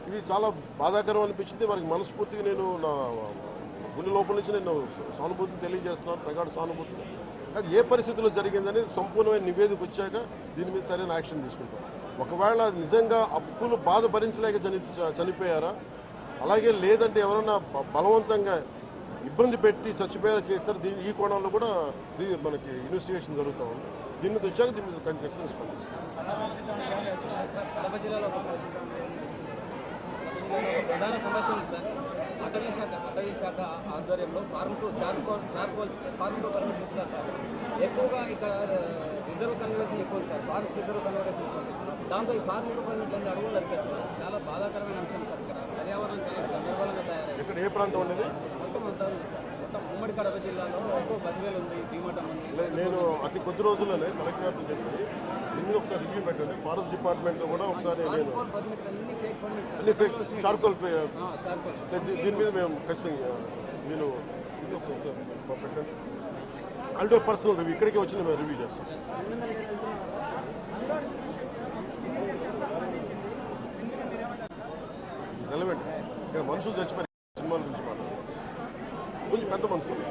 ఇది చాలా బాధాకరం అనిపించింది. వారికి మనస్ఫూర్తిగా నేను నా గుండె లోపల నుంచి నేను సానుభూతిని తెలియజేస్తున్నాను, ప్రగాఢ సానుభూతిని. అది ఏ పరిస్థితుల్లో జరిగిందని సంపూర్ణమైన నివేదిక వచ్చాక దీని మీద సరైన యాక్షన్ తీసుకుంటాం. ఒకవేళ నిజంగా అప్పులు బాధ భరించలేక చనిపోయారా, అలాగే లేదంటే ఎవరన్నా బలవంతంగా ఇబ్బంది పెట్టి చచ్చిపోయేలా చేస్తారు, ఈ కోణంలో కూడా మనకి ఇన్వెస్టిగేషన్ జరుగుతూ ఉంది. దీని మీద వచ్చాక దీని మీద ఖచ్చితంగా స్పందిస్తాం. ప్రధాన సమస్య ఉంది సార్. అటవీ శాఖ ఆధ్వర్యంలో farm to charcoals farm to permit ఇస్తారు సార్. ఎక్కువగా ఇక్కడ రిజర్వ్ కన్వర్షన్ ఎక్కువ సార్, ఫారెస్ట్ రిజర్వ్ కన్వర్షన్ ఎక్కువ. దాంతో ఈ ఫార్మ్ టు పర్మిట్ అన్ని అడుగులు నడిపేస్తున్నారు. చాలా బాధాకరమైన అంశం సార్. ఇక్కడ పర్యావరణం చాలా గందరగోళంగా తయారైంది. ఇక్కడ ఏ ప్రాంతం అనేది మొత్తం అంతా ఉంది సార్. మొత్తం ఉమ్మడి కడప జిల్లాలో ఎక్కువ 10,000 ఉంది, భీమటం ఉంది. నేను అతి కొద్ది రోజుల్లోనే కలెక్టర్ చేసి దీన్ని ఒకసారి రివ్యూ పెట్టండి. ఫారెస్ట్ డిపార్ట్మెంట్తో కూడా ఒకసారి నేను అన్ని ఫేక్ చార్కోల్ దీని మీద మేము ఖచ్చితంగా నేను పెట్టండి. అంటే పర్సనల్ రివ్యూ ఇక్కడికి వచ్చి మేము రివ్యూ చేస్తాం. రెలవెంట్ ఇక్కడ మనుషులు చచ్చిపోయి సినిమాల గురించి మాట్లాడారు. కొంచెం పెద్ద మనుషులు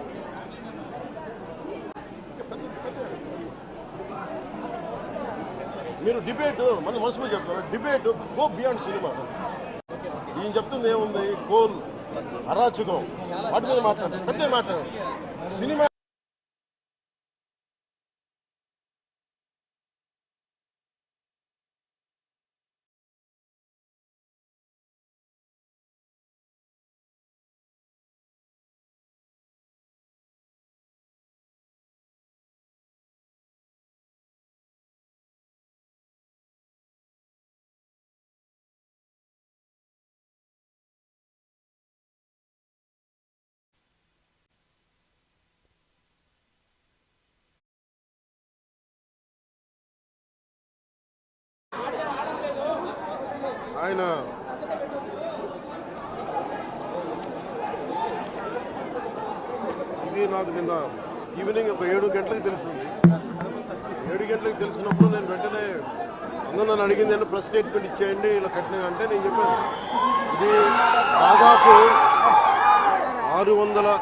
మీరు డిబేట్ మన మనసులో చెప్తారు. Debate go beyond cinema. ఈయన చెప్తుంది ఏముంది, కోల్ అరాచకం వాటి మీద మాట్లాడారు, పెద్ద మాట్లాడారు. సినిమా ఆయన ఇది నాకు నిన్న ఈవినింగ్ ఒక 7 గంటలకు తెలిసింది. 7 గంటలకు తెలిసినప్పుడు నేను వెంటనే నన్ను అడిగింది అంటే ప్రెస్ స్టేట్మెంట్ ఇచ్చేయండి ఇలా కట్టిన అంటే నేను చెప్పాను ఇది దాదాపు 600